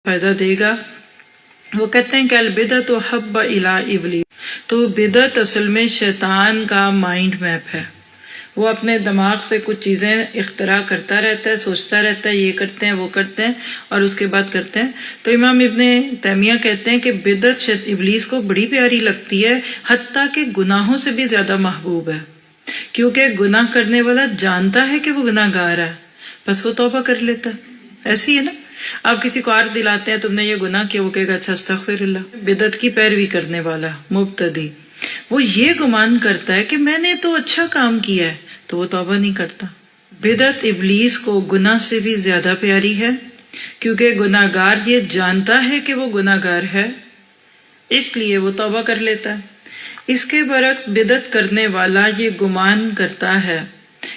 فائدہ دے گا. وہ کہتے ہیں کہ البدعۃ حب الی ابلیس، تو بدعت اصل میں شیطان کا مائنڈ میپ ہے. وہ اپنے دماغ سے کچھ چیزیں اختراع کرتا رہتا ہے، سوچتا رہتا ہے، یہ کرتے ہیں وہ کرتے ہیں اور اس کے بعد کرتے ہیں. تو امام ابن تیمیہ کہتے ہیں کہ بدعت ابلیس کو بڑی پیاری لگتی ہے، حتیٰ کہ گناہوں سے بھی زیادہ محبوب ہے، کیونکہ گناہ کرنے والا جانتا ہے کہ وہ گناہ گار ہے، بس وہ توبہ کر لیتا ہے. ایسی ہے نا، آپ کسی کو عارف دلاتے ہیں تم نے یہ گناہ کیا، وہ کہے گا اچھا استغفر اللہ. بدعت کی پیروی کرنے والا مبتدی وہ یہ گمان کرتا ہے کہ میں نے تو اچھا کام کیا ہے، تو وہ توبہ نہیں کرتا. بدعت ابلیس کو گناہ سے بھی زیادہ پیاری ہے، کیونکہ گناہ گار یہ جانتا ہے کہ وہ گناہ گار ہے، اس لیے وہ توبہ کر لیتا ہے. اس کے برعکس بدعت کرنے والا یہ گمان کرتا ہے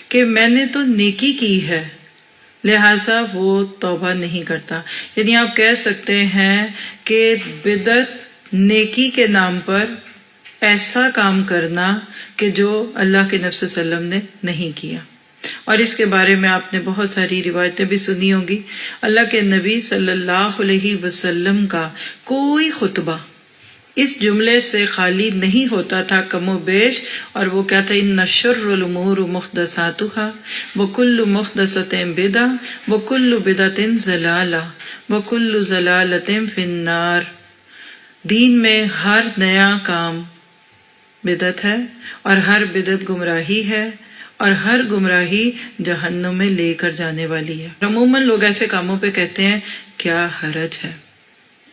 کہ میں نے تو نیکی کی ہے، لہٰذا وہ توبہ نہیں کرتا. یعنی آپ کہہ سکتے ہیں کہ بدعت نیکی کے نام پر ایسا کام کرنا کہ جو اللہ کے نبی صلی اللہ علیہ وسلم نے نہیں کیا. اور اس کے بارے میں آپ نے بہت ساری روایتیں بھی سنی ہوں گی. اللہ کے نبی صلی اللہ علیہ وسلم کا کوئی خطبہ اس جملے سے خالی نہیں ہوتا تھا کم و بیش، اور وہ کیا تھا، ان شر الامور محدثاتها وکل محدثۃ بدعہ وکل بدعۃ ضلالہ وکل ضلالۃ فی النار. دین میں ہر نیا کام بدعت ہے، اور ہر بدعت گمراہی ہے، اور ہر گمراہی جہنم میں لے کر جانے والی ہے. عموماً لوگ ایسے کاموں پہ کہتے ہیں کیا حرج ہے،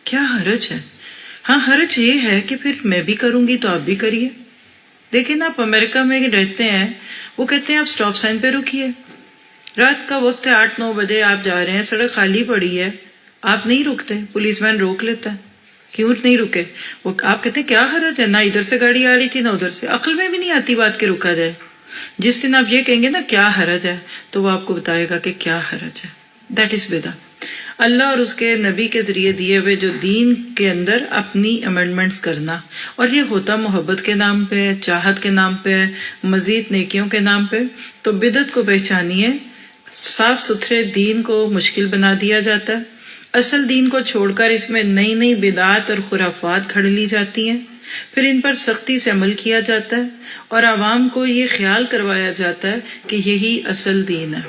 کیا حرج ہے. ہاں، حرج یہ ہے کہ پھر میں بھی کروں گی تو آپ بھی کریے. لیکن آپ امریکہ میں رہتے ہیں، وہ کہتے ہیں آپ سٹاپ سائن پہ رکیے، رات کا وقت ہے، 8-9 بجے آپ جا رہے ہیں، سڑک خالی پڑی ہے، آپ نہیں رکتے، پولیس مین روک لیتا ہے. کیوں نہیں رکے؟ وہ آپ کہتے ہیں کیا حرج ہے، نہ ادھر سے گاڑی آ رہی تھی نہ ادھر سے. عقل میں بھی نہیں آتی بات کہ رکا جائے. جس دن آپ یہ کہیں گے نا کیا حرج ہے، تو وہ آپ کو بتائے گا کہ کیا حرج ہے. دیٹ از بدعت. اللہ اور اس کے نبی کے ذریعے دیے ہوئے جو دین کے اندر اپنی امینڈمنٹس کرنا، اور یہ ہوتا محبت کے نام پہ، چاہت کے نام پہ، مزید نیکیوں کے نام پہ. تو بدعت کو پہچانیے، صاف ستھرے دین کو مشکل بنا دیا جاتا ہے. اصل دین کو چھوڑ کر اس میں نئی نئی بدعات اور خرافات گھڑ لی جاتی ہیں، پھر ان پر سختی سے عمل کیا جاتا ہے، اور عوام کو یہ خیال کروایا جاتا ہے کہ یہی اصل دین ہے.